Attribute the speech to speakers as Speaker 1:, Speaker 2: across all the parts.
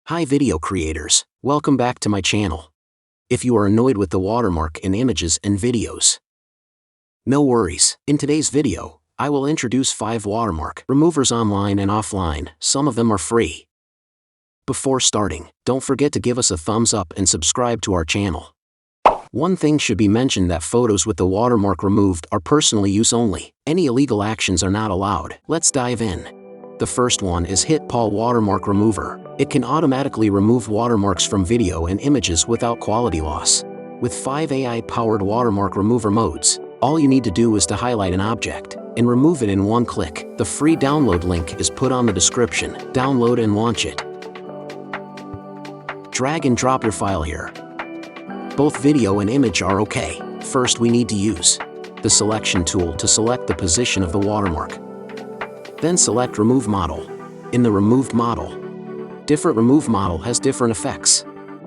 Speaker 1: Hi video creators, welcome back to my channel. If you are annoyed with the watermark in images and videos, no worries. In today's video, I will introduce 5 watermark removers online and offline. Some of them are free. Before starting, don't forget to give us a thumbs up and subscribe to our channel. One thing should be mentioned that photos with the watermark removed are personal use only. Any illegal actions are not allowed. Let's dive in. The first one is Apowersoft Watermark Remover. It can automatically remove watermarks from video and images without quality loss. With 5 AI-powered watermark remover modes, all you need to do is to highlight an object and remove it in one click. The free download link is put on the description. Download and launch it. Drag and drop your file here. Both video and image are okay. First, we need to use the selection tool to select the position of the watermark. Then select Remove Model. In the removed model, different remove model has different effects.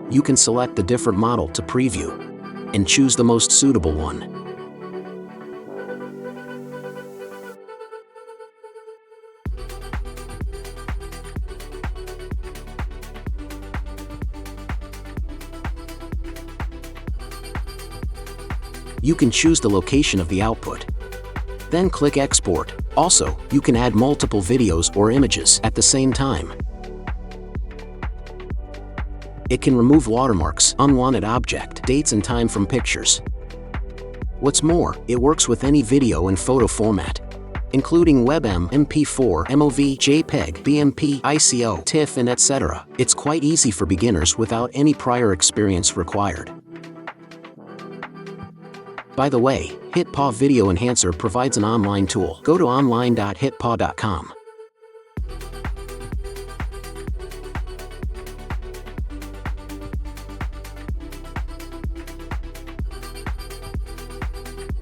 Speaker 1: You can select the different model to preview and choose the most suitable one. You can choose the location of the output. Then click Export. Also, you can add multiple videos or images at the same time. It can remove watermarks, unwanted object, dates and time from pictures. What's more, it works with any video and photo format, including WebM, MP4, MOV, JPEG, BMP, ICO, TIFF, and etc. It's quite easy for beginners without any prior experience required. By the way, Apowersoft Video Enhancer provides an online tool. Go to online.apowersoft.com.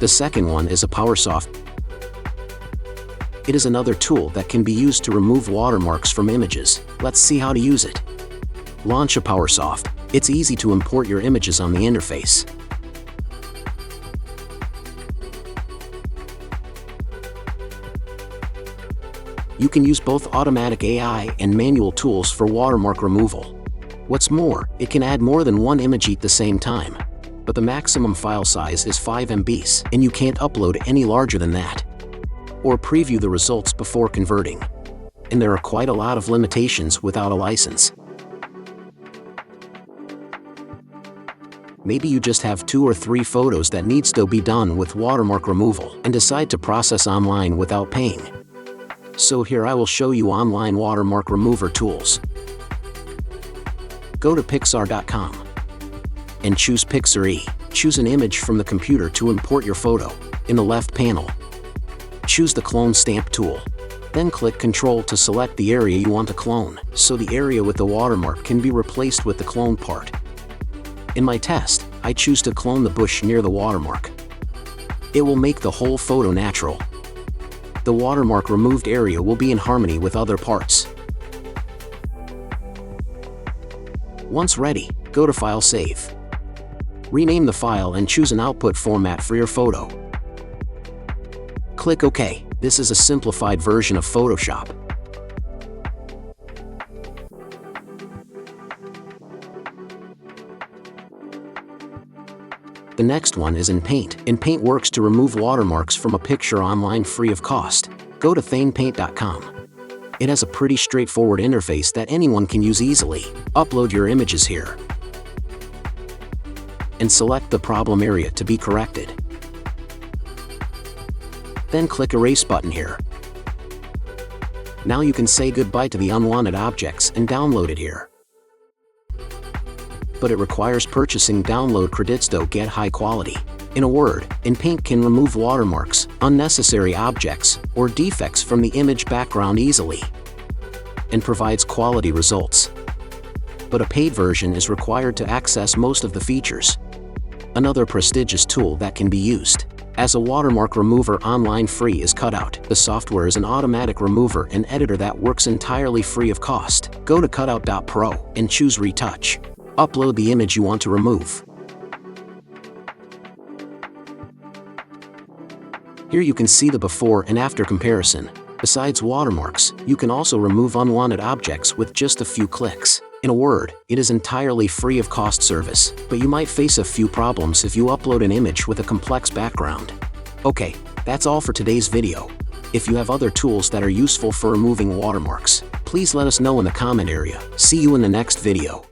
Speaker 1: The second one is Apowersoft. It is another tool that can be used to remove watermarks from images. Let's see how to use it. Launch Apowersoft. It's easy to import your images on the interface. You can use both automatic AI and manual tools for watermark removal. What's more, it can add more than one image at the same time. But the maximum file size is 5 MB, and you can't upload any larger than that, or preview the results before converting. And there are quite a lot of limitations without a license. Maybe you just have 2 or 3 photos that needs to be done with watermark removal and decide to process online without paying. So here I will show you online watermark remover tools. Go to Pixar.com and choose Pixar E. Choose an image from the computer to import your photo. In the left panel, choose the Clone Stamp tool. Then click Ctrl to select the area you want to clone, so the area with the watermark can be replaced with the clone part. In my test, I choose to clone the bush near the watermark. It will make the whole photo natural. The watermark removed area will be in harmony with other parts. Once ready, go to File Save. Rename the file and choose an output format for your photo. Click OK. This is a simplified version of Photoshop. The next one is in Paint. In Paint works to remove watermarks from a picture online free of cost. Go to ThanePaint.com. It has a pretty straightforward interface that anyone can use easily. Upload your images here and select the problem area to be corrected. Then click Erase button here. Now you can say goodbye to the unwanted objects and download it here. But it requires purchasing download credits to get high quality. In a word, Paint can remove watermarks, unnecessary objects, or defects from the image background easily, and provides quality results. But a paid version is required to access most of the features. Another prestigious tool that can be used as a watermark remover online free is Cutout. The software is an automatic remover and editor that works entirely free of cost. Go to Cutout.pro and choose Retouch. Upload the image you want to remove. Here you can see the before and after comparison. Besides watermarks, you can also remove unwanted objects with just a few clicks. In a word, it is entirely free of cost service, but you might face a few problems if you upload an image with a complex background. Okay, that's all for today's video. If you have other tools that are useful for removing watermarks, please let us know in the comment area. See you in the next video.